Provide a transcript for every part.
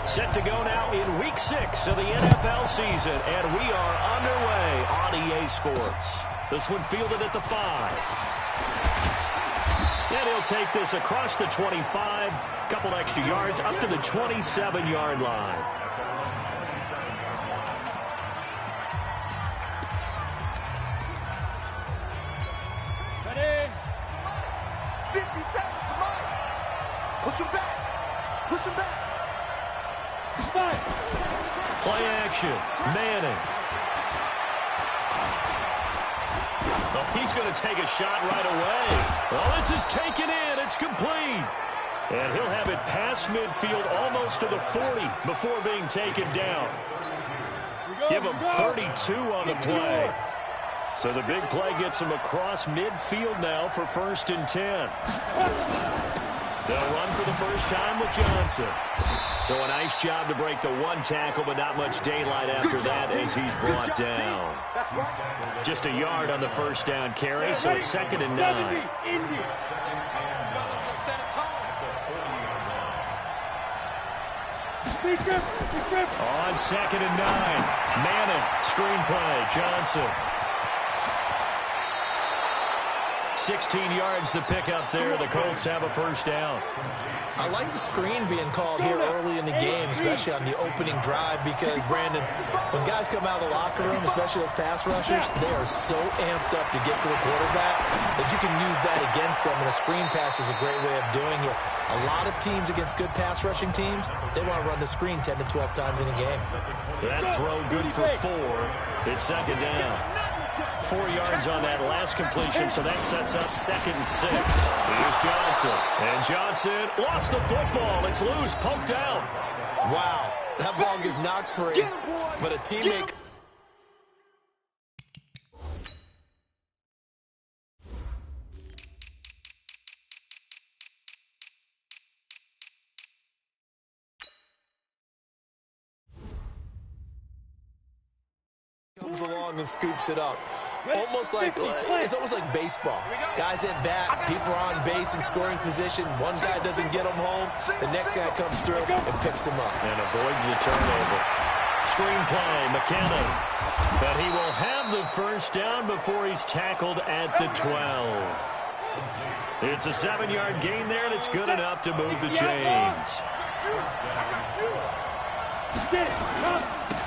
Set to go now in Week 6 of the NFL season, and we are underway on EA Sports. This one fielded at the 5. And he'll take this across the 25, couple extra yards up to the 27-yard line. Ready? 50 seconds, come on. Push him back. Push him back. Play action. Manning. Oh, he's going to take a shot right away. Well, this is taken in. It's complete. And he'll have it past midfield almost to the 40 before being taken down. Give him 32 on the play. So the big play gets him across midfield now for 1st and 10. They'll run for the first time with Johnson. So a nice job to break the one tackle, but not much daylight after that as he's brought down. Just a yard on the first down carry, so it's 2nd and 9. On 2nd and 9, Manning, screenplay, Johnson. 16 yards to pick up there. The Colts have a first down. I like the screen being called here early in the game, especially on the opening drive, because, Brandon, when guys come out of the locker room, especially those pass rushers, they are so amped up to get to the quarterback that you can use that against them, and a screen pass is a great way of doing it. A lot of teams against good pass rushing teams, they want to run the screen 10 to 12 times in a game. That throw good for 4. It's 2nd down. 4 yards on that last completion, so that sets up 2nd and 6. Here's Johnson. And Johnson lost the football. It's loose, poked out. Wow, that ball gets knocked free, but a teammate... comes along and scoops it up. It's almost like baseball. Guys at bat, people are on base in scoring position. One guy doesn't get them home. The next guy comes through and picks him up. And avoids the turnover. Screenplay, McKinnon. But he will have the first down before he's tackled at the 12. It's a 7-yard gain there, and it's good enough to move the chains.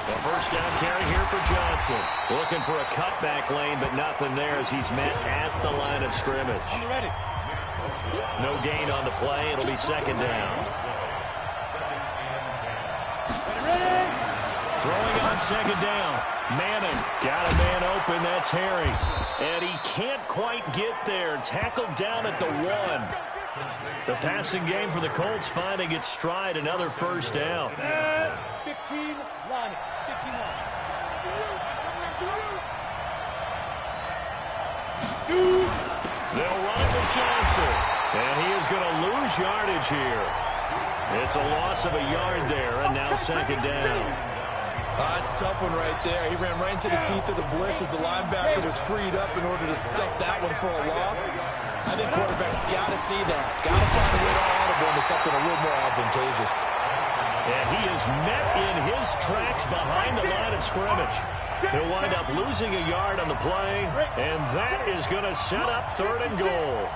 The first down carry here for Johnson. Looking for a cutback lane, but nothing there as he's met at the line of scrimmage. No gain on the play. It'll be 2nd down. Throwing on 2nd down. Manning got a man open. That's Harry. And he can't quite get there. Tackled down at the 1. The passing game for the Colts finding its stride. Another first down. 15 line. 15 line. They'll run it with Johnson. And he is going to lose yardage here. It's a loss of a yard there, and now 2nd down. It's a tough one right there. He ran right into the teeth of the blitz as the linebacker was freed up in order to stuff that one for a loss. I think quarterbacks got to see that. Got to find a way to audible into something a little more advantageous. And he is met in his tracks behind the line of scrimmage. He'll wind up losing a yard on the play, and that is going to set up 3rd and goal.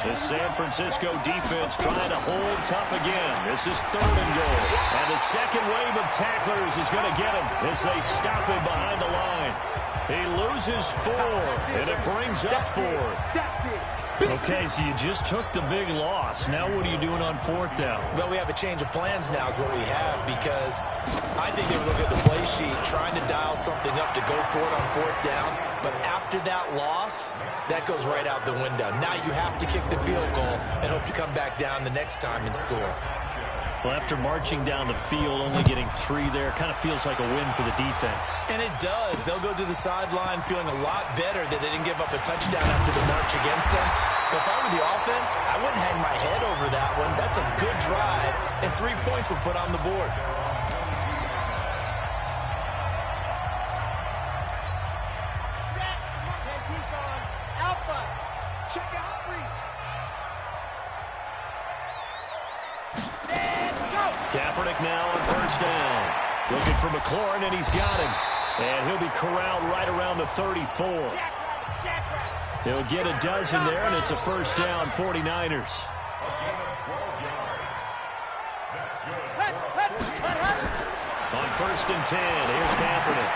The San Francisco defense trying to hold tough again. This is 3rd and goal. And the second wave of tacklers is going to get him as they stop him behind the line. He loses 4, and it brings up 4th. Okay, so you just took the big loss. Now what are you doing on 4th down? Well, we have a change of plans now is what we have, because I think they were looking at the play sheet, trying to dial something up to go for it on 4th down. But after that loss, that goes right out the window. Now you have to kick the field goal and hope to come back down the next time and score. Well, after marching down the field, only getting 3 there, kind of feels like a win for the defense. And it does. They'll go to the sideline feeling a lot better that they didn't give up a touchdown after the march against them. But if I were the offense, I wouldn't hang my head over that one. That's a good drive, and 3 points were put on the board. Kaepernick now on first down. Looking for McLaurin, and he's got him. And he'll be corralled right around the 34. He'll get a dozen there, and it's a first down, 49ers. On first and 10, here's Kaepernick.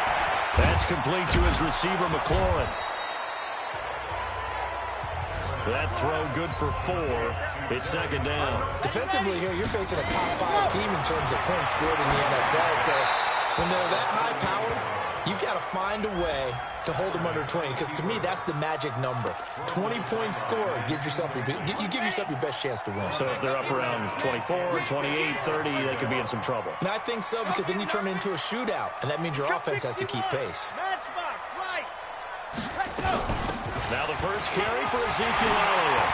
That's complete to his receiver, McLaurin. That throw good for 4. It's second down. Defensively here, you're facing a top 5 team in terms of points scored in the NFL. So when they're that high-powered, you've got to find a way to hold them under 20, because to me, that's the magic number. 20-point score gives yourself you give yourself your best chance to win. So if they're up around 24, 28, 30, they could be in some trouble. And I think so, because then you turn it into a shootout, and that means your offense has to keep pace. Matchbox, right. Let's go. Now the first carry for Ezekiel Elliott.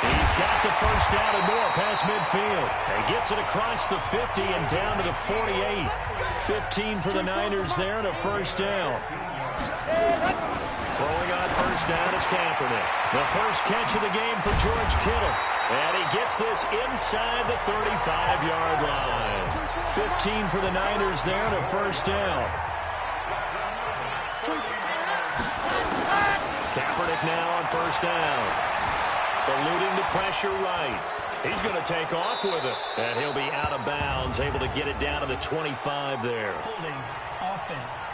He's got the first down and more past midfield. And gets it across the 50 and down to the 48. 15 for the Niners there and a first down. Throwing on first down is Kaepernick. The first catch of the game for George Kittle. And he gets this inside the 35-yard line. 15 for the Niners there and a first down. Kaepernick now on first down. Eluding the pressure right. He's going to take off with it. And he'll be out of bounds, able to get it down to the 25 there. Holding offense.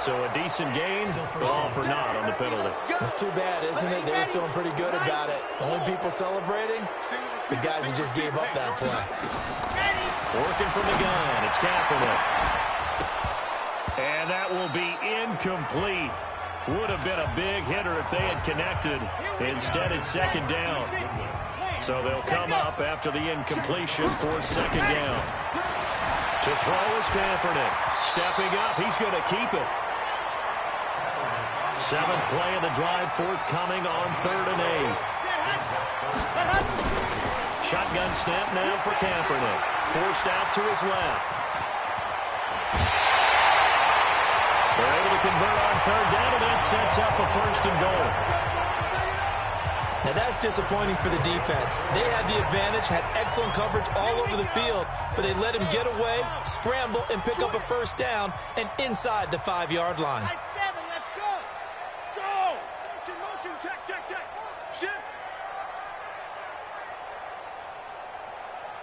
So a decent gain, all for naught on the penalty. It's too bad, isn't it? They were feeling pretty good about it. Only people celebrating, the guys who just gave up that play. Working from the gun, it's Kaepernick. And that will be incomplete. Would have been a big hitter if they had connected. Instead, it's second down. So they'll come up after the incompletion for second down. To throw is Kaepernick. Stepping up, he's going to keep it. 7th play of the drive, forthcoming on 3rd and 8. Shotgun snap now for Kaepernick. Forced out to his left. They're able to convert on 3rd down, and that sets up a 1st and goal. Now that's disappointing for the defense. They had the advantage, had excellent coverage all over the field, but they let him get away, scramble, and pick up a first down, and inside the 5-yard line.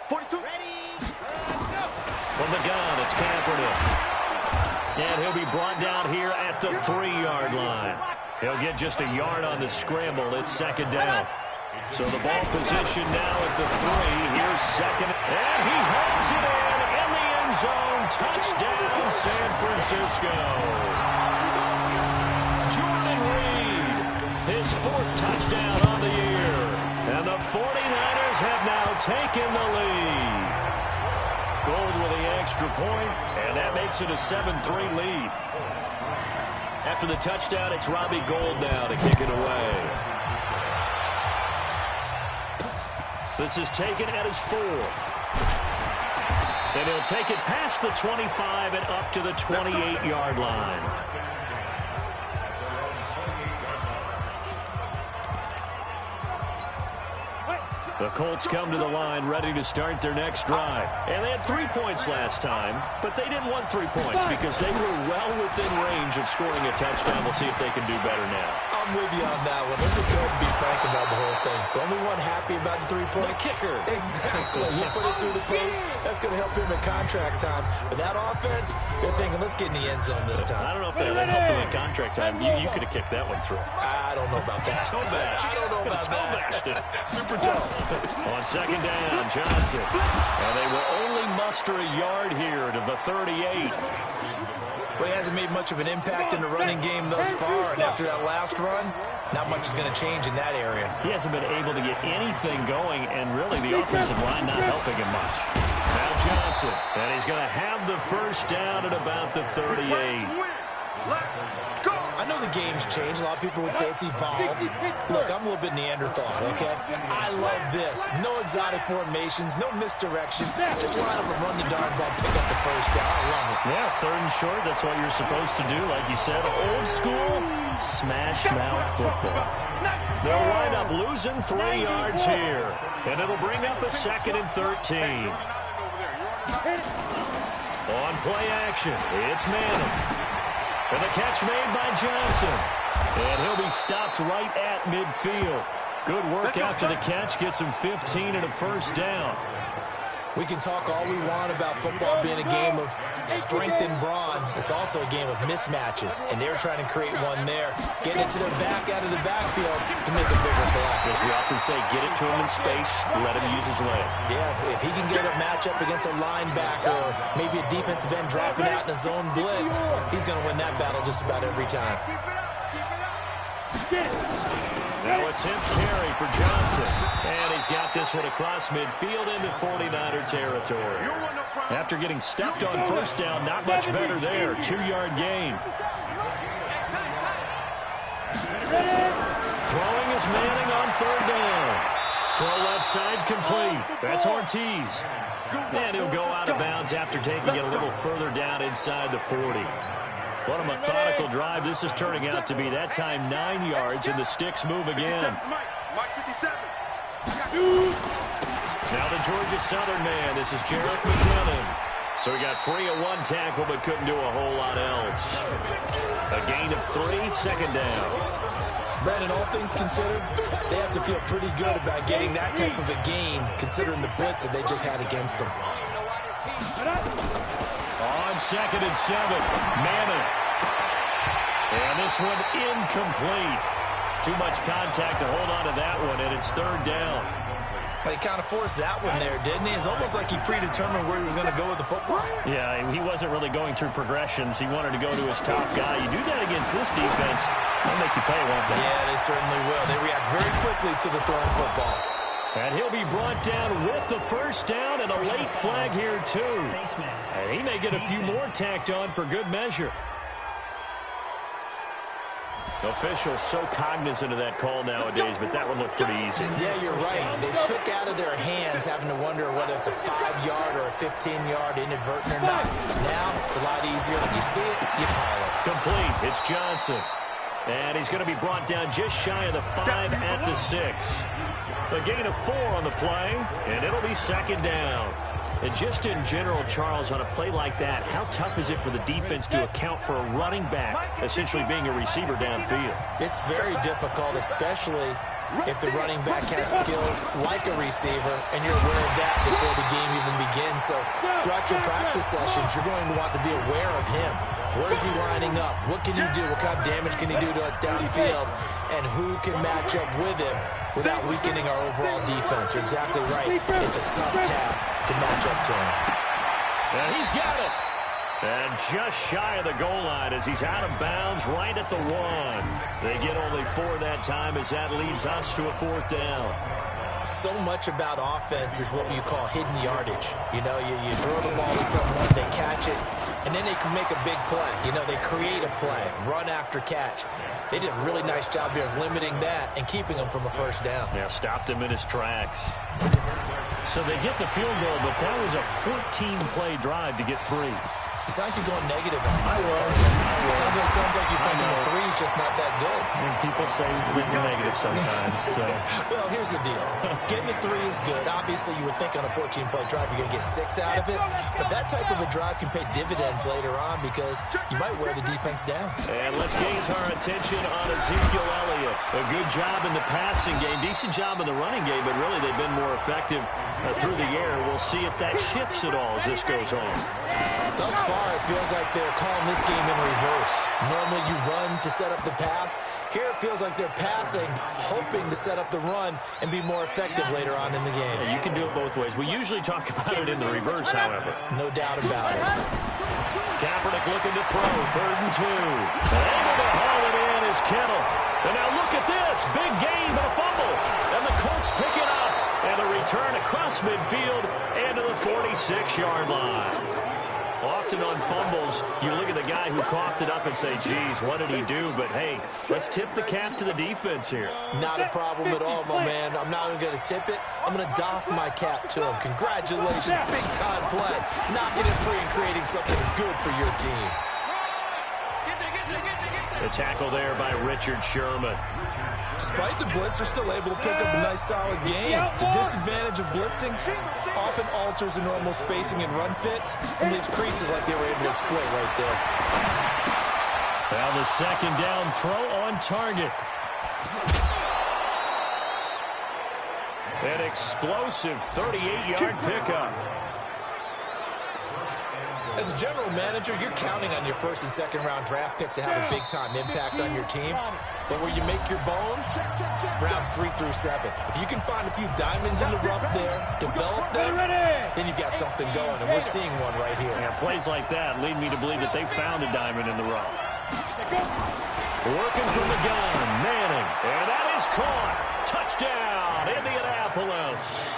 42. From the gun, it's Kaepernick. And he'll be brought down here at the 3-yard line. He'll get just a yard on the scramble. It's second down. So the ball position now at the 3. Here's second. And he holds it in the end zone. Touchdown, San Francisco. Jordan Reed, his 4th touchdown on the year. And the 49ers have now taken the lead. Gold with the extra point, and that makes it a 7-3 lead. After the touchdown, it's Robbie Gould now to kick it away. This is taken at his 4. And he'll take it past the 25 and up to the 28-yard line. The Colts come to the line ready to start their next drive. And they had 3 points last time, but they didn't want 3 points because they were well within range of scoring a touchdown. We'll see if they can do better now. I'm with you on that one. Let's just go ahead and be frank about the whole thing. The only one happy about the 3-point? The kicker. Exactly. He put it through the post. That's going to help him in contract time. But that offense, they're thinking, let's get in the end zone this time. I don't know if that helped him in contract time. You could have kicked that one through. I don't know about that. I don't know about that. Super tough. On second down, Johnson. And they will only muster a yard here to the 38. Well, he hasn't made much of an impact in the running game thus far, and after that last run, not much is going to change in that area. He hasn't been able to get anything going, and really the offensive line not helping him much. Now Johnson, and he's going to have the first down at about the 38. I know the game's changed. A lot of people would say it's evolved. Look, I'm a little bit Neanderthal, okay? I love this. No exotic formations, no misdirection. Just line up and run the darn ball, pick up the first down. I love it. Yeah, 3rd and short, that's what you're supposed to do. Like you said, old school, smash mouth football. They'll wind up losing 3 yards here. And it'll bring up a 2nd and 13. On play action, it's Manning. And the catch made by Johnson. And he'll be stopped right at midfield. Good work after the catch. Gets him 15 and a first down. We can talk all we want about football being a game of strength and brawn. It's also a game of mismatches, and they're trying to create one there. Getting it to their back out of the backfield to make a bigger play. As we often say, get it to him in space, let him use his leg. Yeah, if he can get a matchup against a linebacker or maybe a defensive end dropping out in a zone blitz, he's going to win that battle just about every time. Now a 10th carry for Johnson. And he's got this one across midfield into 49er territory. After getting stepped on first down, not much better there. 2-yard gain. Throwing is Manning on 3rd down. Throw left side complete. That's Ortiz. And he'll go out of bounds after taking it a little further down inside the 40. What a methodical drive this is turning out to be. That time 9 yards, and the sticks move again. Now the Georgia Southern man. This is Jarrett McKinnon. So he got free of 1 tackle, but couldn't do a whole lot else. A gain of 3, 2nd down. Brandon, all things considered, they have to feel pretty good about getting that type of a gain, considering the blitz that they just had against them. On 2nd and 7, Manning. And this one incomplete. Too much contact to hold on to that one, and it's 3rd down. He kind of forced that one there, didn't he? It's almost like he predetermined where he was going to go with the football. Yeah, he wasn't really going through progressions. He wanted to go to his top guy. You do that against this defense, they'll make you pay, won't they? Yeah, they certainly will. They react very quickly to the thrown football. And he'll be brought down with the first down and a late flag here, too. And he may get a few more tacked on for good measure. Officials so cognizant of that call nowadays, but that one looked pretty easy. Yeah, you're right. They took out of their hands having to wonder whether it's a 5-yard or a 15-yard inadvertent or not. Now, it's a lot easier. You see it, you call it. Complete. It's Johnson. And he's going to be brought down just shy of the 5 at the 6. A gain of 4 on the play, and it'll be 2nd down. And just in general, Charles, on a play like that, how tough is it for the defense to account for a running back essentially being a receiver downfield? It's very difficult, especially if the running back has skills like a receiver, and you're aware of that before the game even begins. So throughout your practice sessions, you're going to want to be aware of him. Where is he lining up? What can he do? What kind of damage can he do to us downfield? And who can match up with him without weakening our overall defense? You're exactly right. It's a tough task to match up to him. And he's got it. And just shy of the goal line as he's out of bounds right at the 1. They get only 4 that time as that leads us to a 4th down. So much about offense is what you call hidden yardage. You know, you throw the ball to someone, they catch it, and then they can make a big play. You know, they create a play, run after catch. They did a really nice job here of limiting that and keeping him from a first down. Yeah, stopped him in his tracks. So they get the field goal, but that was a 14-play drive to get 3. You sound like you're going negative on it. I was. Sounds like you're thinking the 3 is just not that good. I mean, people say we're negative sometimes. So. Well, here's the deal. Getting the 3 is good. Obviously, you would think on a 14-play drive you're going to get 6 out of it. But that type of a drive can pay dividends later on because you might wear the defense down. And let's gaze our attention on Ezekiel Elliott. A good job in the passing game. Decent job in the running game, but really they've been more effective through the air. We'll see if that shifts at all as this goes on. Thus far, it feels like they're calling this game in reverse. Normally you run to set up the pass. Here it feels like they're passing, hoping to set up the run and be more effective later on in the game. Yeah, you can do it both ways. We usually talk about it in the reverse, however. No doubt about it. Kaepernick looking to throw, 3rd and 2. Able to haul it in is Kittle. And now look at this. Big gain, but a fumble. And the Colts pick it up. And a return across midfield and to the 46-yard line. Often on fumbles, you look at the guy who coughed it up and say, geez, what did he do? But, hey, let's tip the cap to the defense here. Not a problem at all, my man. I'm not even going to tip it. I'm going to doff my cap to him. Congratulations. Big-time play. Knocking it free and creating something good for your team. The tackle there by Richard Sherman. Despite the blitz, they're still able to pick up a nice, solid gain. The disadvantage of blitzing often alters the normal spacing and run fits and leaves creases like they were able to exploit right there. Well, the second down throw on target. An explosive 38-yard pickup. As a general manager, you're counting on your first and second round draft picks to have a big-time impact on your team. But where you make your bones, rounds 3 through 7. If you can find a few diamonds in the rough there, develop them, then you've got something going, and we're seeing one right here. Yeah, plays like that lead me to believe that they found a diamond in the rough. Working from the gun, Manning, and that is caught. Touchdown, Indianapolis.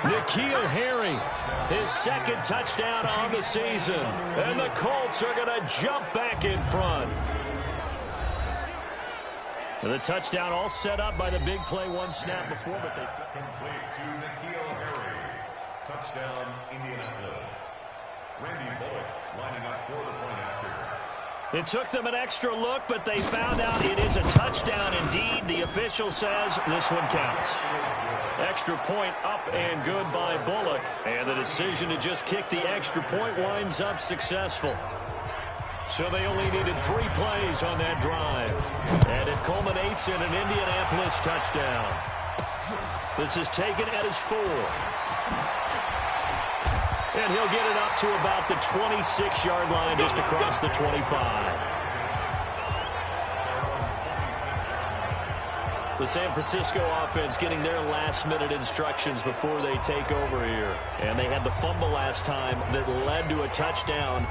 N'Keal Harry, his second touchdown on the season. And the Colts are going to jump back in front. And the touchdown all set up by the big play one snap before, but they... Complete to N'Keal Harry. Touchdown, Indianapolis. Randy Bullock lining up for the point after. It took them an extra look, but they found out it is a touchdown indeed. The official says this one counts. Extra point up and good by Bullock. And the decision to just kick the extra point winds up successful. So they only needed 3 plays on that drive. And it culminates in an Indianapolis touchdown. This is taken at his 4. And he'll get it up to about the 26-yard line just across the 25. The San Francisco offense getting their last-minute instructions before they take over here. And they had the fumble last time that led to a touchdown.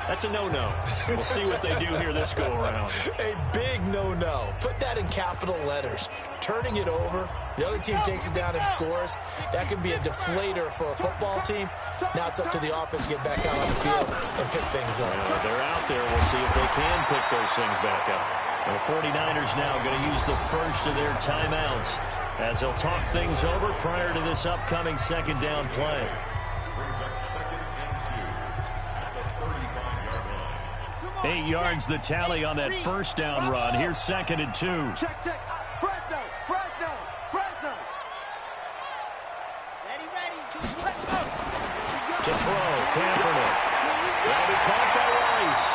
That's a no-no. We'll see what they do here this go-around. A big no-no. Put that in capital letters. Turning it over, the other team takes it down and scores. That can be a deflator for a football team. Now it's up to the offense to get back out on the field and pick things up. They're out there. We'll see if they can pick those things back up. And the 49ers now going to use the first of their timeouts as they'll talk things over prior to this upcoming second down play. 8 yards the tally on that first down run. Here's 2nd and 2. Check. Fresno. Ready. To throw, Kaepernick. That'll be caught by Rice.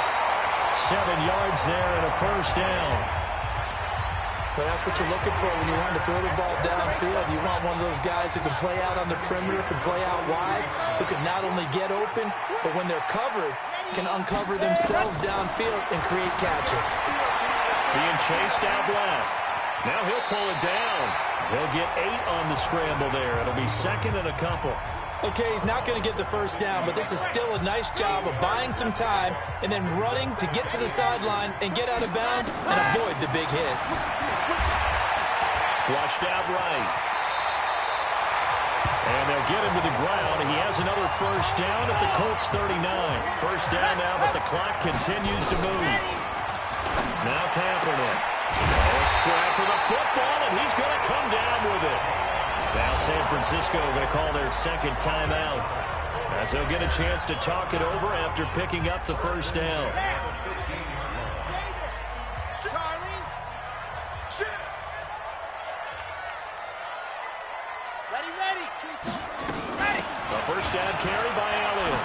7 yards there and a first down. Well, that's what you're looking for when you want to throw the ball downfield. You want one of those guys who can play out on the perimeter, can play out wide, who can not only get open, but when they're covered, can uncover themselves downfield and create catches. Being chased out left. Now he'll pull it down. He'll get 8 on the scramble there. It'll be 2nd and a couple. Okay, he's not going to get the first down, but this is still a nice job of buying some time and then running to get to the sideline and get out of bounds and avoid the big hit. Flushed out right. And they'll get him to the ground. He has another first down at the Colts 39. First down now, but the clock continues to move. Now Kaepernick. A scrap for the football, and he's going to come down with it. Now San Francisco going to call their second timeout as they'll get a chance to talk it over after picking up the first down. Charlie. Shoot. Ready. The first down carry by Elliott.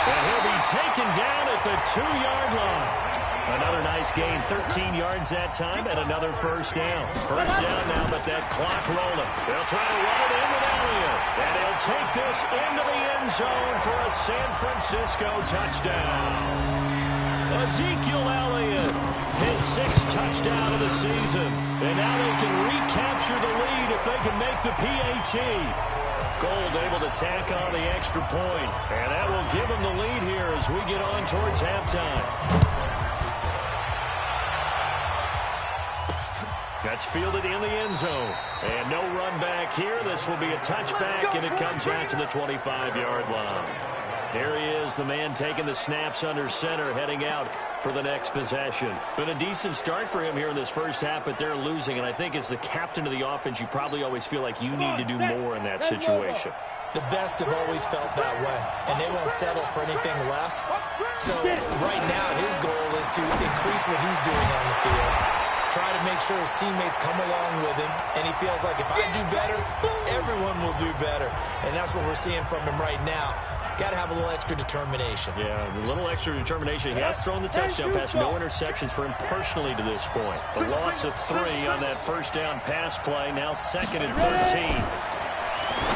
And he'll be taken down at the 2-yard line. Another nice gain, 13 yards that time, and another first down. First down now, but that clock rolling. They'll try to run it in with Elliott. And he'll take this into the end zone for a San Francisco touchdown. Ezekiel Elliott, his 6th touchdown of the season. And now they can recapture the lead if they can make the PAT. Gold able to tack on the extra point. And that will give them the lead here as we get on towards halftime. That's fielded in the end zone. And no run back here. This will be a touchback, and it comes out to the 25-yard line. There he is, the man taking the snaps under center, heading out for the next possession. Been a decent start for him here in this first half, but they're losing. And I think as the captain of the offense, you probably always feel like you need to do more in that situation. The best have always felt that way, and they won't settle for anything less. So right now, his goal is to increase what he's doing on the field. try to make sure his teammates come along with him, and he feels like if I do better, everyone will do better. And that's what we're seeing from him right now. Got to have a little extra determination. Yeah, a little extra determination. He has thrown the touchdown pass. No interceptions for him personally to this point. A loss of 3 on that first down pass play. Now 2nd and 13.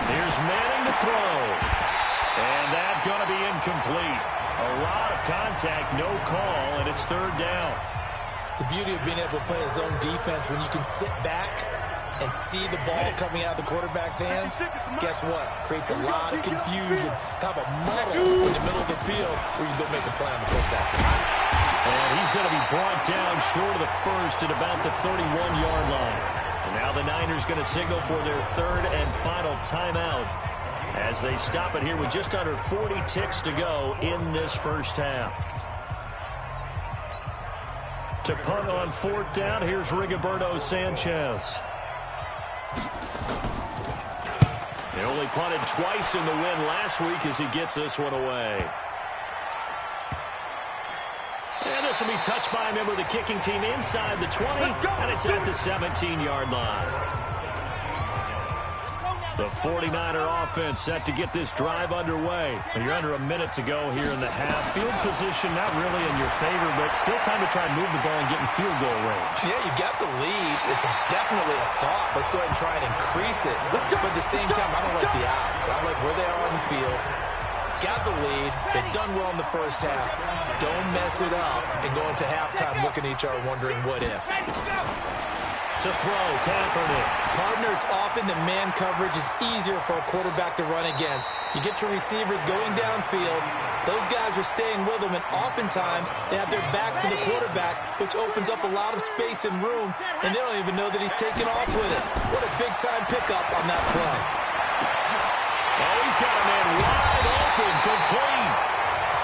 Here's Manning to throw. And that's going to be incomplete. A lot of contact, no call, and it's 3rd down. The beauty of being able to play a zone defense when you can sit back and see the ball coming out of the quarterback's hands, guess what? Creates a lot of confusion, kind of a muddle in the middle of the field where you go make a play on the football. And he's going to be brought down short of the first at about the 31-yard line. And now the Niners going to signal for their 3rd and final timeout as they stop it here with just under 40 ticks to go in this first half. To punt on 4th down, here's Rigoberto Sanchez. He only punted twice in the win last week as he gets this one away. And this will be touched by a member of the kicking team inside the 20, and it's at the 17-yard line. The 49er offense set to get this drive underway. You're under a minute to go here in the half. Field position not really in your favor, but still time to try and move the ball and get in field goal range. Yeah, you got the lead. It's definitely a thought. Let's go ahead and try and increase it. But at the same time, I don't like the odds. I like where they are on the field. Got the lead. They've done well in the first half. Don't mess it up and go into halftime looking at each other wondering what if. To throw, Kaepernick. Partner, it's often that man coverage is easier for a quarterback to run against. You get your receivers going downfield. Those guys are staying with them, and oftentimes they have their back to the quarterback, which opens up a lot of space and room, and they don't even know that he's taking off with it. What a big-time pickup on that play. Oh, he's got a man wide open, complete.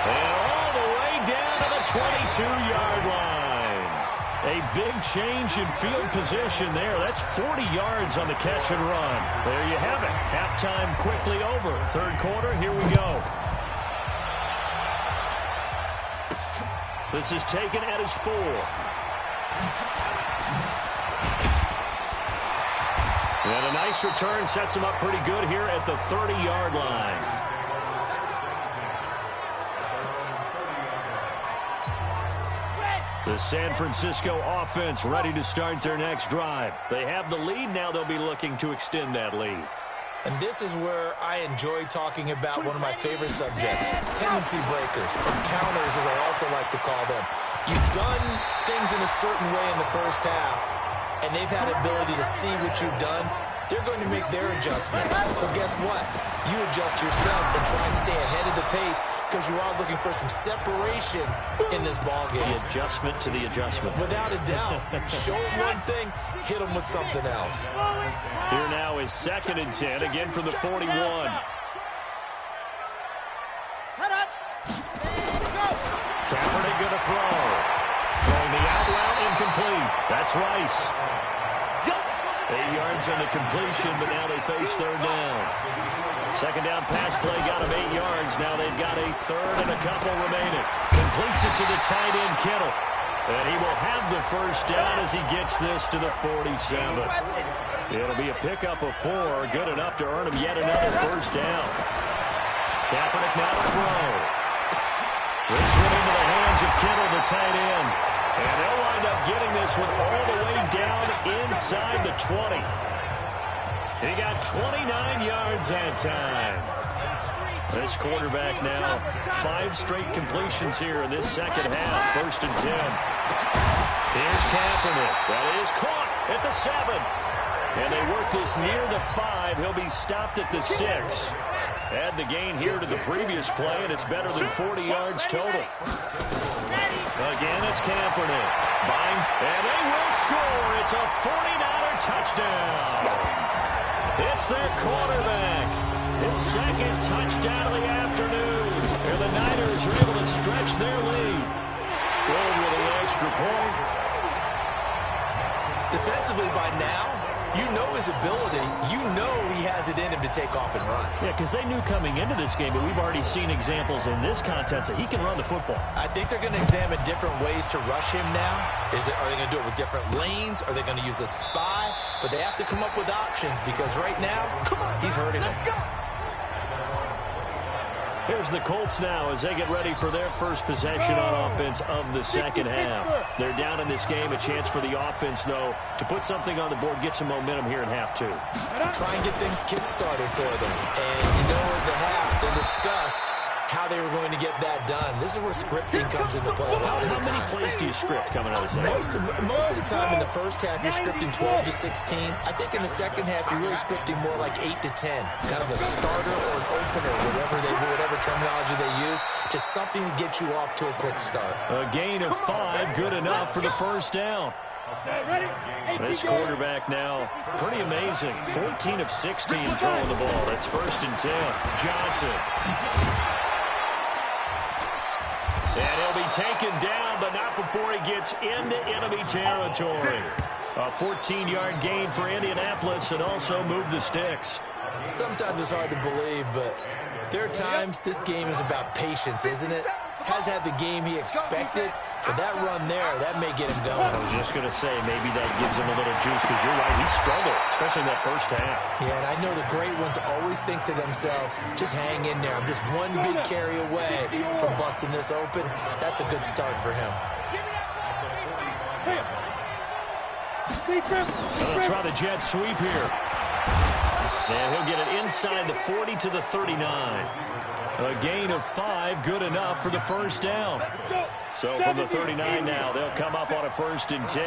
And all the way down to the 22-yard line. A big change in field position there. That's 40 yards on the catch and run. There you have it. Halftime quickly over. 3rd quarter, here we go. This is taken at his 4. And a nice return sets him up pretty good here at the 30-yard line. The San Francisco offense ready to start their next drive. They have the lead. Now they'll be looking to extend that lead. And this is where I enjoy talking about one of my favorite subjects, tendency breakers, or counters as I also like to call them. You've done things in a certain way in the first half, and they've had the ability to see what you've done. They're going to make their adjustments. So guess what? You adjust yourself and try and stay ahead of the pace because you are looking for some separation in this ballgame. The adjustment to the adjustment. Without a doubt. Show them one thing, hit them with something else. Here now is 2nd and 10, again from the 41. Kaepernick going to throw. Throwing the out route, incomplete. That's Rice. 8 yards on the completion, but now they face 3rd down. 2nd down pass play got him 8 yards. Now they've got a 3rd and a couple remaining. Completes it to the tight end, Kittle. And he will have the 1st down as he gets this to the 47. It'll be a pickup of 4, good enough to earn him yet another 1st down. Kaepernick now to throw. This one into the hands of Kittle, the tight end. And they'll wind up getting this one all the way down inside the 20. He got 29 yards that time. This quarterback now, 5 straight completions here in this second half. 1st and 10. Here's Kaepernick. That is caught at the 7. And they work this near the 5. He'll be stopped at the 6. Add the gain here to the previous play, and it's better than 40 yards total. Again, it's Kaepernick. Bind, and they will score. It's a 49er touchdown. It's their quarterback. His 2nd touchdown of the afternoon. And the Niners are able to stretch their lead. Going with an extra point. Defensively by now, You know his ability. You know he has it in him to take off and run. Yeah, because they knew coming into this game, but we've already seen examples in this contest that he can run the football. I think they're going to examine different ways to rush him now. Are they going to do it with different lanes? Are they going to use a spy? But they have to come up with options because right now, he's hurting them. Here's the Colts now as they get ready for their first possession on offense of the second half. They're down in this game. A chance for the offense, though, to put something on the board, get some momentum here in half two. Try and get things kick-started for them. And you know at the half, they discussed how they were going to get that done. This is where scripting comes into play. How many plays do you script coming out of the second? Most of the time in the first half, you're scripting 12 to 16. I think in the second half, you're really scripting more like 8 to 10. Kind of a starter or an opener, whatever terminology they use. Just something to get you off to a quick start. A gain of 5, good enough for the first down. This quarterback now, pretty amazing. 14 of 16 throwing the ball. That's 1st and 10. Johnson. And he'll be taken down, but not before he gets into enemy territory. A 14-yard gain for Indianapolis and also move the sticks. Sometimes it's hard to believe, but there are times this game is about patience, isn't it? Has had the game he expected, but that run there, that may get him going. I was just going to say, maybe that gives him a little juice, because you're right, he struggled, especially in that first half. Yeah, and I know the great ones always think to themselves, just hang in there. I'm just one big carry away from busting this open. That's a good start for him. Going to try the jet sweep here. And he'll get it inside the 40 to the 39. A gain of 5, good enough for the first down. So from the 39 now, they'll come up on a 1st and 10.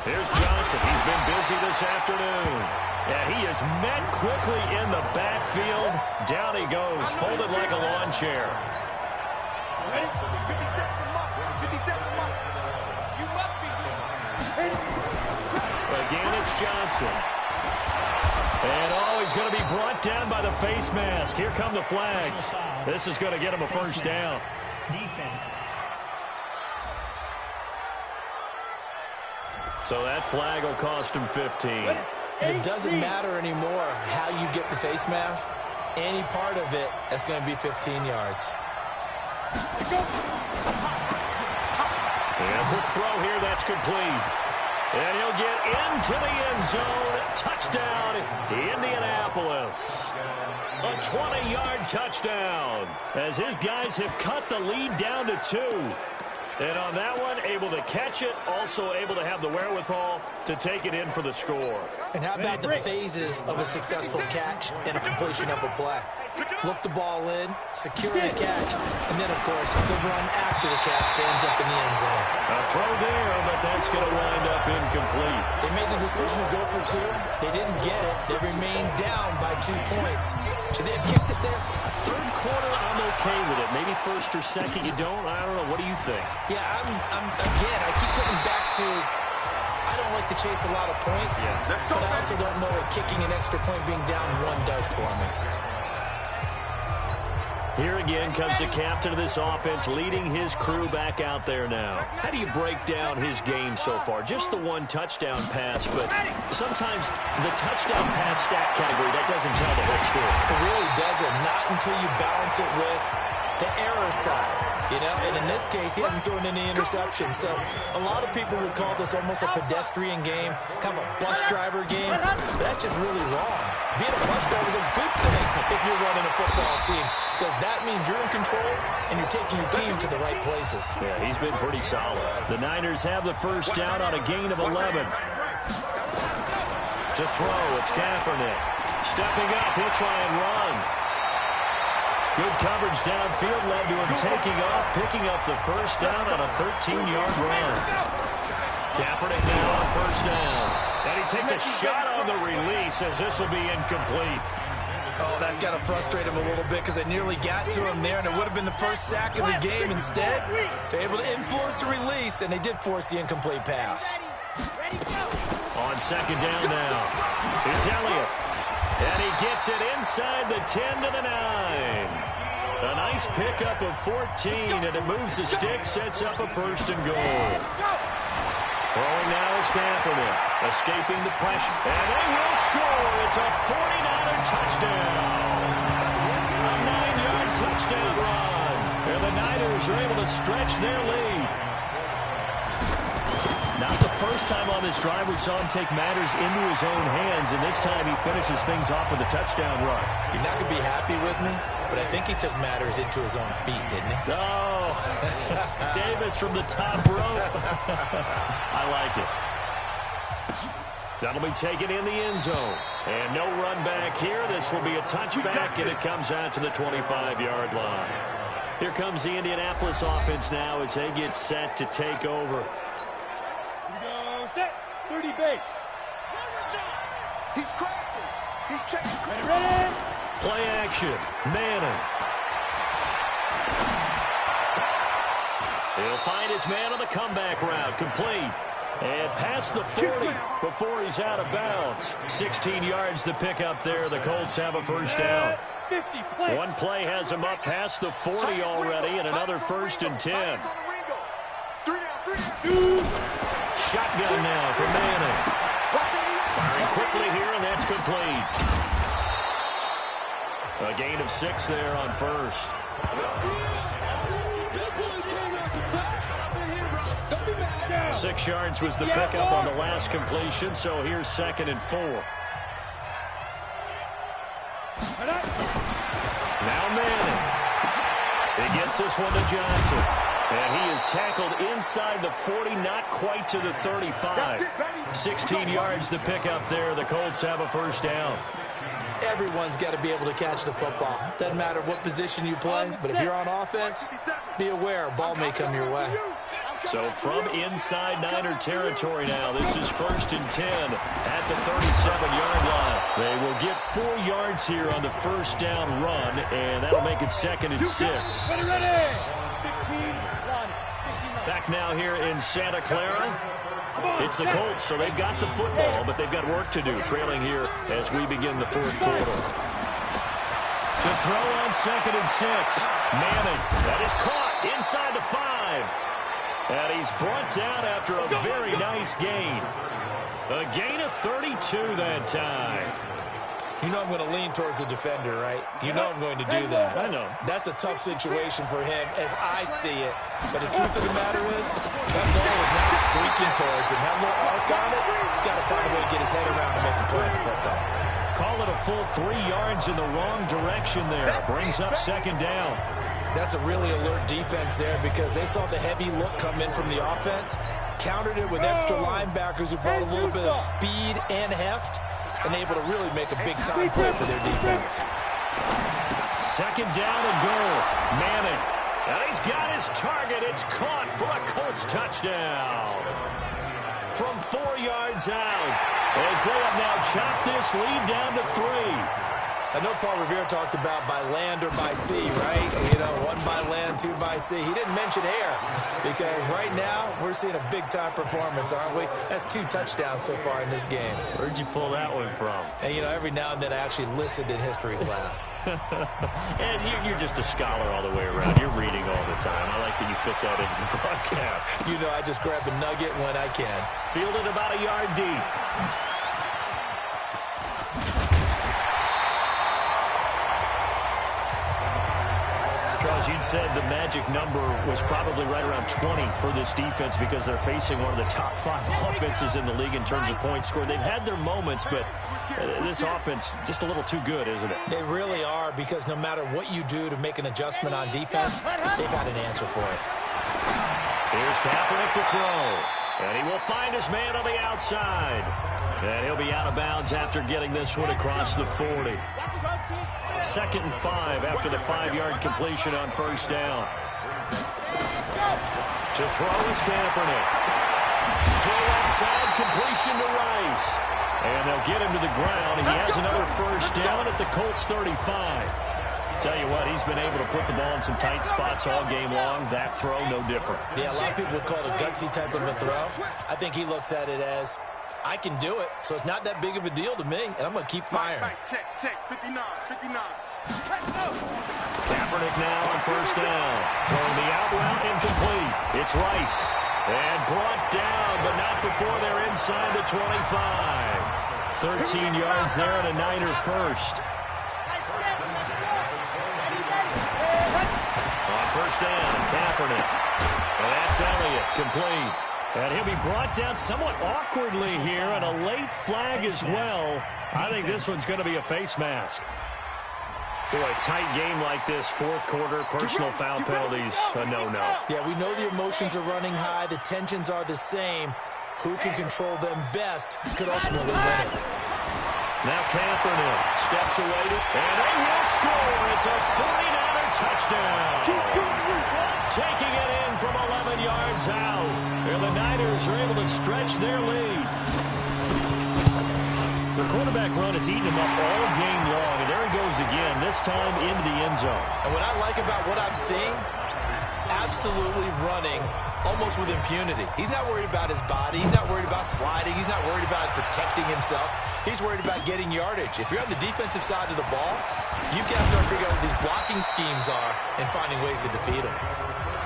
Here's Johnson. He's been busy this afternoon. And he is met quickly in the backfield. Down he goes, folded like a lawn chair. Again, it's Johnson. And he's going to be brought down by the face mask. Here come the flags. This is going to get him a first down. Defense. So that flag will cost him 15. And it doesn't matter anymore how you get the face mask. Any part of it, that's going to be 15 yards. And a quick throw here, that's complete. And he'll get into the end zone. Touchdown, Indianapolis. A 20-yard touchdown as his guys have cut the lead down to 2. And on that one, able to catch it, also able to have the wherewithal to take it in for the score. And how about the phases of a successful catch and a completion of a play? Look the ball in, secure the catch, and then, of course, the run after the catch that ends up in the end zone. A throw there, but that's going to wind up incomplete. They made the decision to go for 2. They didn't get it. They remained down by 2 points. Should they have kicked it there? Third quarter, I'm okay with it. Maybe first or second, you don't. I don't know. What do you think? Yeah, again, I keep coming back to I don't like to chase a lot of points, but I also don't know what kicking an extra point being down 1 does for me. Here again comes the captain of this offense, leading his crew back out there now. How do you break down his game so far? Just the 1 touchdown pass, but sometimes the touchdown pass stat category, that doesn't tell the whole story. It really doesn't, not until you balance it with the error side. You know, and in this case, he hasn't thrown any interceptions. So a lot of people would call this almost a pedestrian game, kind of a bus driver game. But that's just really wrong. Being a bus driver is a good thing if you're running a football team, because that means you're in control and you're taking your team to the right places. Yeah, he's been pretty solid. The Niners have the first down on a gain of 11. To throw, it's Kaepernick. Stepping up, he'll try and run. Good coverage downfield led to him taking off, picking up the first down on a 13-yard run. Kaepernick now on first down. And he takes a shot on the release as this will be incomplete. Oh, that's got to frustrate him a little bit because they nearly got to him there, and it would have been the first sack of the game. Instead, they're able to influence the release, and they did force the incomplete pass. On second down now, it's Elliott. And he gets it inside the 10 to the 9. A nice pickup of 14, and it moves the stick, sets up a 1st and goal. Throwing now is Kaepernick, escaping the pressure, and they will score. It's a 49er touchdown. A 9-yard touchdown run. And the Niners are able to stretch their lead. Not the first time on this drive we saw him take matters into his own hands, and this time he finishes things off with a touchdown run. You're not going to be happy with me, but I think he took matters into his own feet, didn't he? Oh, Davis from the top rope. I like it. That'll be taken in the end zone. And no run back here. This will be a touchback, and it comes out to the 25-yard line. Here comes the Indianapolis offense now as they get set to take over. Set. 30 base. He's crashing. He's checking. Ready. Play action. Manning. He'll find his man on the comeback route. Complete. And past the 40 before he's out of bounds. 16 yards the pickup there. The Colts have a first down. 50 play. One play has him up past the 40 already, and another 1st and 10. 3 down. Shotgun now for Manning. Firing quickly here, and that's complete. A gain of 6 there on first. 6 yards was the pickup on the last completion, so here's 2nd and 4. Now Manning. He gets this one to Johnson. And he is tackled inside the 40, not quite to the 35. 16 yards the pickup there. The Colts have a first down. Everyone's got to be able to catch the football. Doesn't matter what position you play, but if you're on offense, be aware a ball may come your way. So from inside Niner territory now, this is 1st and 10 at the 37-yard line. They will get 4 yards here on the first down run, and that'll make it 2nd and 6. Ready. 15, 1, Back now here in Santa Clara. It's the Colts, so they've got the football, but they've got work to do, trailing here as we begin the 4th quarter. To throw on 2nd and 6. Manning, that is caught inside the 5. And he's brought down after a very nice gain. A gain of 32 that time. You know I'm going to lean towards the defender, right? You know I'm going to do that. I know. That's a tough situation for him as I see it. But the truth of the matter is, that ball is not streaking towards him. That little arc on it, he's got to find a way to get his head around to make the play in football. Call it a full 3 yards in the wrong direction there. Brings up 2nd down. That's a really alert defense there because they saw the heavy look come in from the offense, countered it with extra linebackers who brought a little bit of speed and heft, and able to really make a big-time play for their defense. 2nd down and goal. Manning. And he's got his target. It's caught for a Colts touchdown. From 4 yards out, as they have now chopped this lead down to 3. I know Paul Revere talked about by land or by sea, right? You know, 1 by land, 2 by sea. He didn't mention air because right now we're seeing a big-time performance, aren't we? That's 2 touchdowns so far in this game. Where'd you pull that one from? And, you know, every now and then I actually listened in history class. And you're just a scholar all the way around. You're reading all the time. I like that you fit that into the broadcast. You know, I just grab a nugget when I can. Fielded about a yard deep. Charles, you'd said the magic number was probably right around 20 for this defense because they're facing one of the top 5 offenses in the league in terms of points scored. They've had their moments, but this offense just a little too good, isn't it? They really are because no matter what you do to make an adjustment on defense, they've got an answer for it. Here's Kaepernick to throw. And he will find his man on the outside. And he'll be out of bounds after getting this one across the 40. 2nd and 5 after the 5-yard completion on first down. To throw is Kaepernick. Throw outside, completion to Rice. And they'll get him to the ground. He has another first down at the Colts 35. Tell you what, he's been able to put the ball in some tight spots all game long. That throw, no different. Yeah, a lot of people would call it a gutsy type of a throw. I think he looks at it as, I can do it, so it's not that big of a deal to me, and I'm going to keep firing. Check, 59. Kaepernick now on first down. Throwing the out route incomplete. It's Rice. And brought down, but not before they're inside the 25. 13 yards there and a Niner first. On first down, Kaepernick. And that's Elliott, complete. And he'll be brought down somewhat awkwardly here, and a late flag as well. I think this one's going to be a face mask. Boy, a tight game like this, fourth quarter, personal foul penalties, a no-no. Yeah, we know the emotions are running high. The tensions are the same. Who can control them best could ultimately win it. Now Kaepernick steps away, and they will score. It's a 49er touchdown. Taking it in from 11 yards out. And the Niners are able to stretch their lead. The quarterback run has eaten him up all game long, and there he goes again, this time into the end zone. And what I like about what I'm seeing, absolutely running almost with impunity. He's not worried about his body. He's not worried about sliding. He's not worried about protecting himself. He's worried about getting yardage. If you're on the defensive side of the ball, you've got to start figuring out what these blocking schemes are and finding ways to defeat them.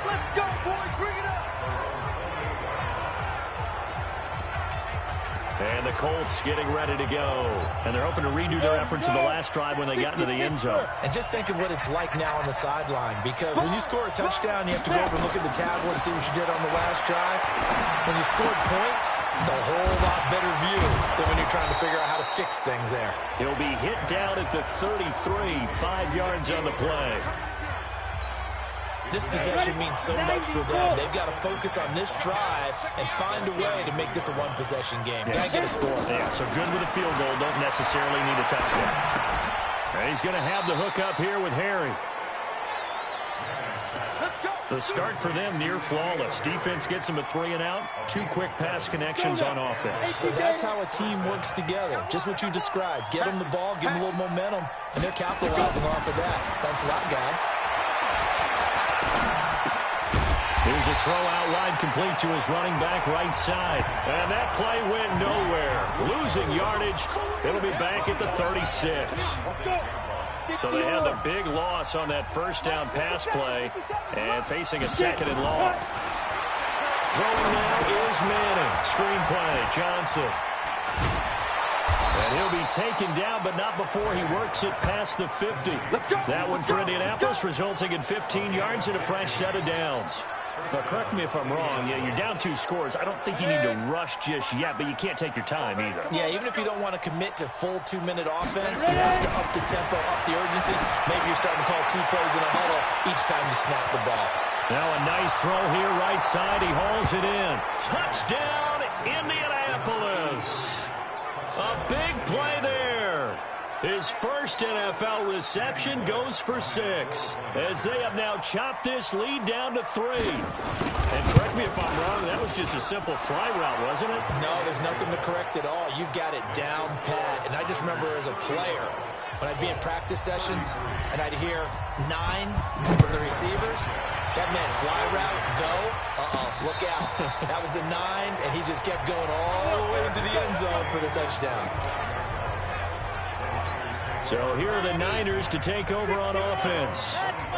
Let's go, boys. Bring it up. And the Colts getting ready to go. And they're hoping to redo their efforts in the last drive when they got into the end zone. And just think of what it's like now on the sideline, because when you score a touchdown, you have to go over and look at the tablet and see what you did on the last drive. When you scored points, it's a whole lot better view than when you're trying to figure out how to fix things there. He'll be hit down at the 33, 5 yards on the play. This possession means so much for them. They've got to focus on this drive and find a way to make this a one-possession game. Got to get a score. Yeah, so good with a field goal. Don't necessarily need a touchdown. And he's going to have the hook up here with Harry. The start for them near flawless. Defense gets them a 3 and out. 2 quick pass connections on offense. So that's how a team works together. Just what you described. Get them the ball, give them a little momentum, and they're capitalizing off of that. Thanks a lot, guys. Here's a throw out wide, complete to his running back right side. And that play went nowhere. Losing yardage. It'll be back at the 36. So they had the big loss on that first down pass play and facing a second and long. Throwing now is Manning. Screen play, Johnson. And he'll be taken down, but not before he works it past the 50. That one for Indianapolis, resulting in 15 yards and a fresh set of downs. Now, correct me if I'm wrong. Yeah, you're down 2 scores. I don't think you need to rush just yet, but you can't take your time either. Yeah, even if you don't want to commit to full 2-minute offense, you have to up the tempo, up the urgency. Maybe you're starting to call 2 plays in a huddle each time you snap the ball. Now a nice throw here, right side. He hauls it in. Touchdown, Indianapolis. A big play there. His first NFL reception goes for 6, as they have now chopped this lead down to 3. And correct me if I'm wrong, that was just a simple fly route, wasn't it? No, there's nothing to correct at all. You've got it down pat. And I just remember as a player, when I'd be in practice sessions, and I'd hear 9 from the receivers, that meant fly route, go, look out. That was the 9, and he just kept going all the way into the end zone for the touchdown. So here are the Niners to take over on offense.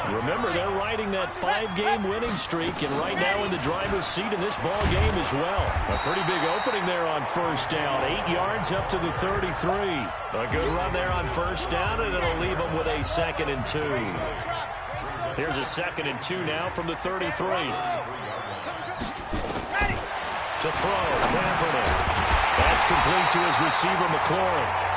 Remember, they're riding that 5-game winning streak, and right now in the driver's seat in this ball game as well. A pretty big opening there on first down. 8 yards up to the 33. A good run there on first down, and it'll leave them with a 2nd and 2. Here's a 2nd and 2 now from the 33. To throw, Kaepernick. That's complete to his receiver, McLaurin.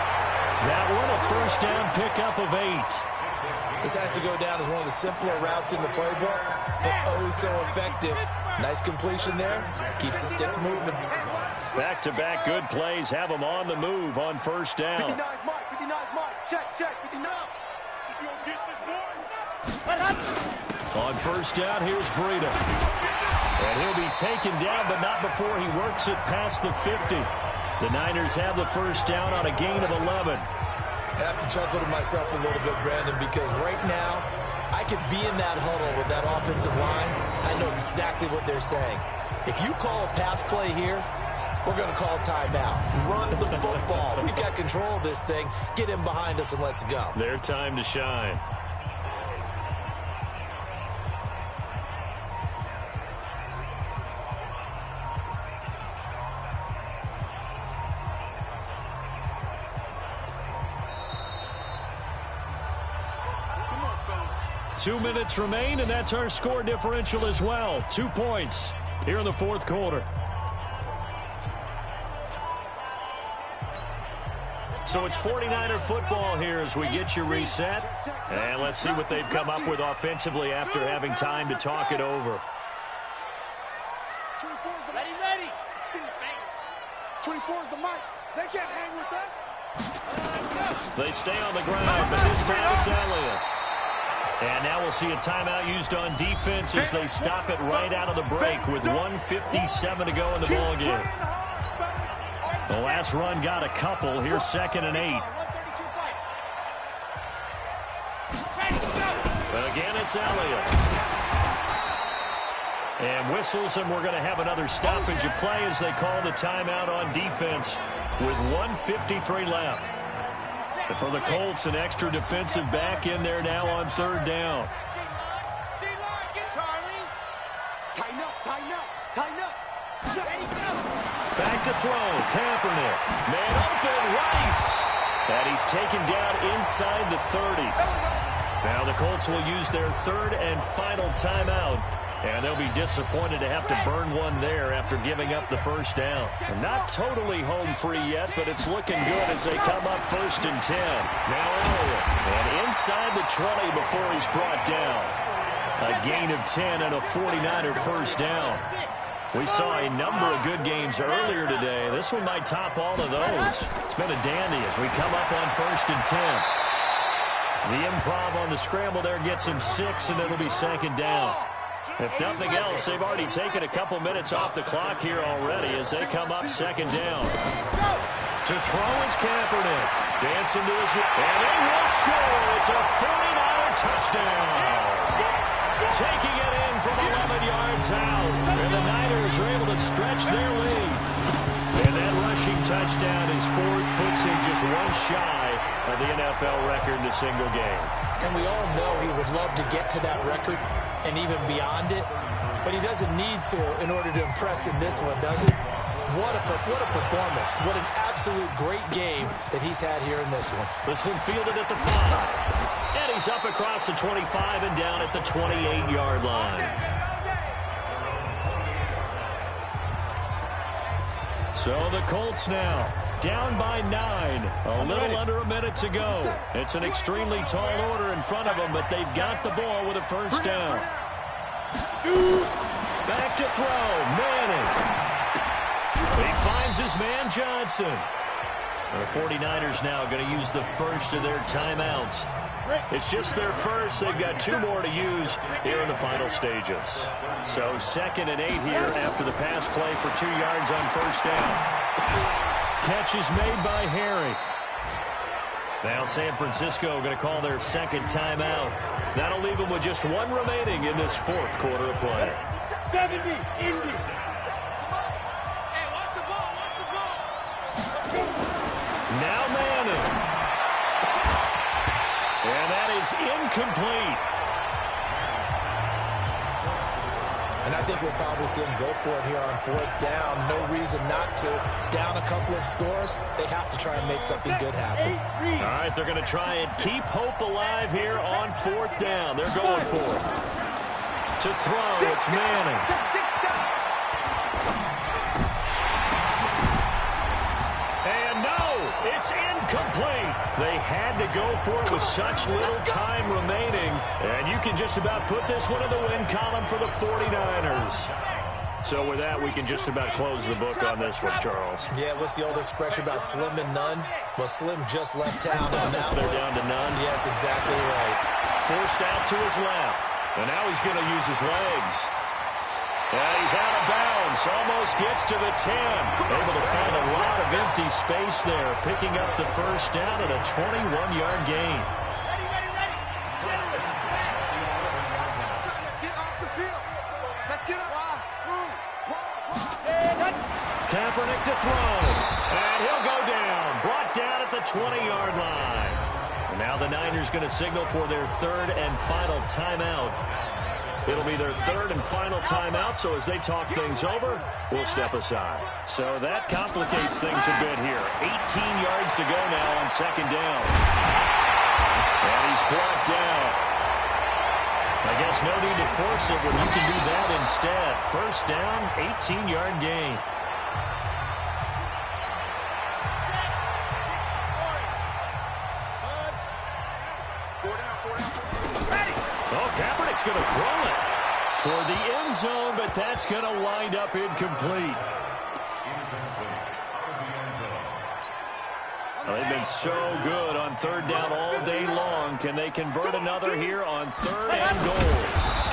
That one a first down pickup of 8. This has to go down as one of the simpler routes in the playbook, but oh so effective. Nice completion there. Keeps the sticks moving. Back-to-back good plays have them on the move on first down. 59 Mike, 59 Mike. Check, 59. On first down, here's Breida. And he'll be taken down, but not before he works it past the 50. The Niners have the first down on a gain of 11. I have to chuckle to myself a little bit, Brandon, because right now I could be in that huddle with that offensive line. I know exactly what they're saying. If you call a pass play here, we're going to call timeout. Run the football. We've got control of this thing. Get in behind us and let's go. Their time to shine. 2 minutes remain, and that's our score differential as well. 2 points here in the fourth quarter. So it's 49er football here as we get you reset. And let's see what they've come up with offensively after having time to talk it over. 24's the ready. 24's the mic. They can't hang with us. They stay on the ground, but this time it's Elliott. And now we'll see a timeout used on defense as they stop it right out of the break with 1:57 to go in the ballgame. The last run got a couple. Here's 2nd and 8. Again, it's Elliott. And whistles, and we're going to have another stoppage of play as they call the timeout on defense with 1:53 left. And for the Colts, an extra defensive back in there now on 3rd down. Tighten up. Back to throw. Kaepernick. Man open. Rice. And he's taken down inside the 30. Now the Colts will use their 3rd and final timeout. And they'll be disappointed to have to burn one there after giving up the 1st down. Not totally home free yet, but it's looking good as they come up 1st and 10. Now Elliott. And inside the 20 before he's brought down. A gain of 10 and a 49er 1st down. We saw a number of good games earlier today. This one might top all of those. It's been a dandy as we come up on 1st and 10. The improv on the scramble there gets him 6, and it'll be 2nd down. If nothing else, they've already taken a couple minutes off the clock here already as they come up 2nd down. To throw is Kaepernick. Dancing to his... And they will score. It's a 49er touchdown. Taking it in from 11 yards out. And the Niners are able to stretch their lead. And that rushing touchdown is 4th, puts him just one shy of the NFL record in a single game. And we all know he would love to get to that record and even beyond it. But he doesn't need to in order to impress in this one, does he? What a performance. What an absolute great game that he's had here in this one. This one fielded at the 5. And he's up across the 25 and down at the 28-yard line. So the Colts now down by 9. A little under a minute to go. It's an extremely tall order in front of them, but they've got the ball with a 1st down. Back to throw. Manning. He finds his man Johnson. The 49ers now going to use the 1st of their timeouts. It's just their 1st. They've got 2 more to use here in the final stages. So 2nd and 8 here after the pass play for 2 yards on 1st down. Catch is made by Harry. Now San Francisco going to call their 2nd timeout. That'll leave them with just 1 remaining in this 4th quarter of play. 70, Indy. Now Manning. And that is incomplete. And I think we'll probably see him go for it here on 4th down. No reason not to. Down a couple of scores, they have to try and make something good happen. All right, they're going to try and keep hope alive here on 4th down. They're going for it. To throw, it's Manning. And no, it's incomplete. They had to go for it with such little time remaining. And you can just about put this one in the win column for the 49ers. So with that, we can just about close the book on this one, Charles. Yeah, what's the old expression about slim and none? Well, Slim just left town on that one. They're down to none. Yes, exactly right. Forced out to his left. And now he's going to use his legs. And he's out of bounds. Almost gets to the 10. Able to find a lot of empty space there. Picking up the 1st down at a 21-yard gain. Kaepernick to throw. And he'll go down. Brought down at the 20-yard line. And now the Niners going to signal for their 3rd and final timeout. It'll be their 3rd and final timeout, so as they talk things over, we'll step aside. So that complicates things a bit here. 18 yards to go now on 2nd down. And he's brought down. I guess no need to force it when you can do that instead. First down, 18-yard gain. Oh, Kaepernick's going to throw it toward the end zone, but that's going to wind up incomplete. Well, they've been so good on third down all day long. Can they convert another here on third and goal?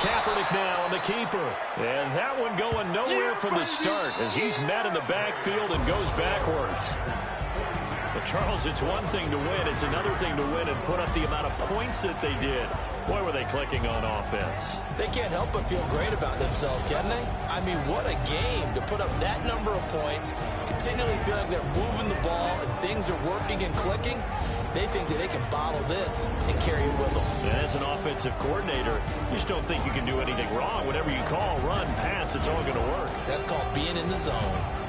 Kaepernick now on the keeper. And that one going nowhere from the start as he's met in the backfield and goes backwards. But, Charles, it's one thing to win. It's another thing to win and put up the amount of points that they did. Boy, were they clicking on offense. They can't help but feel great about themselves, can they? I mean, what a game to put up that number of points, continually feel like they're moving the ball and things are working and clicking. They think that they can bottle this and carry it with them. And as an offensive coordinator, you just don't think you can do anything wrong. Whatever you call, run, pass, it's all going to work. That's called being in the zone.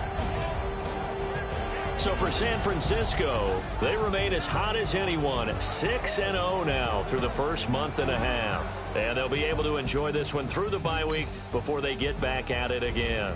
So for San Francisco, they remain as hot as anyone, 6-0 now through the first month and a half. And they'll be able to enjoy this one through the bye week before they get back at it again.